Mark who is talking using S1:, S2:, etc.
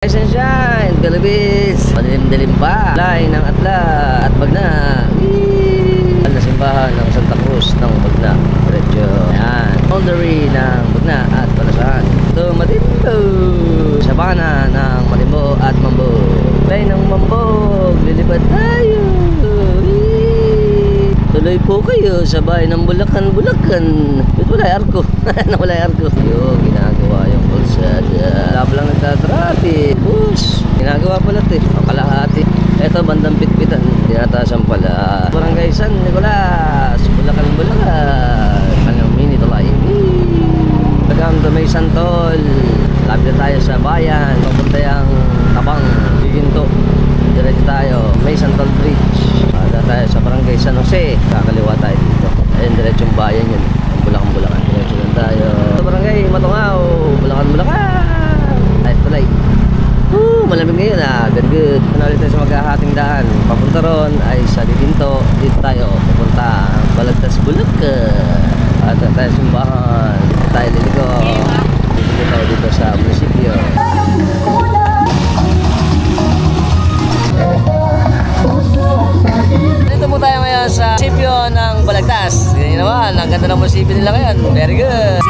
S1: Rise and shine, Philippines! Madilim-dilim pa, lay ng Atla at Bagna. Ang nasimbahan ng Santa Cruz ng Bagna. Diretso, ayan, boundary ng Bagna at Palasan. Ito, Matimbo, Sabana ng Matimbo at Mambo. Lay ng Mambog, lilipad tayo. Tuloy po kayo sa bahay ng Bulacan. Ito wala arko. Wala arko. Yung ginagawa yung bulsada. Labo lang nagtatraffic. Bus. Ginagawa pala ito. Ang kalahati. Ito bandang pitpitan. Tinatasan pala. Barangay San Nicolas. Bulacan. Anong mini tulay. Welcome to May Santol. Lapit tayo sa bayan. Papunta yung Tabang. Giginto. Diretso tayo. May Santol Bridge. Ada tayo sa Barangay San Jose. Kakaliwa tayo dito. Ayun, diretsong bayan yun. Ang Bulacan. Diretso lang tayo. Sa Barangay Matungaw. Bulacan. Nice to like. Malamig ngayon good. Ulit tayo sa maghahating daan. Papunta ron ay sa Giginto. Dito tayo. Papunta Balagtas, Bulacan. Ada tayo simbahan. Dito tayo liligo. Dito tayo dito sa munisipyo. Dito po tayo ngayon sa munisipyo ng Balagtas. Ganyan naman, ang ganda ng munisipyo nila ngayon. Very good.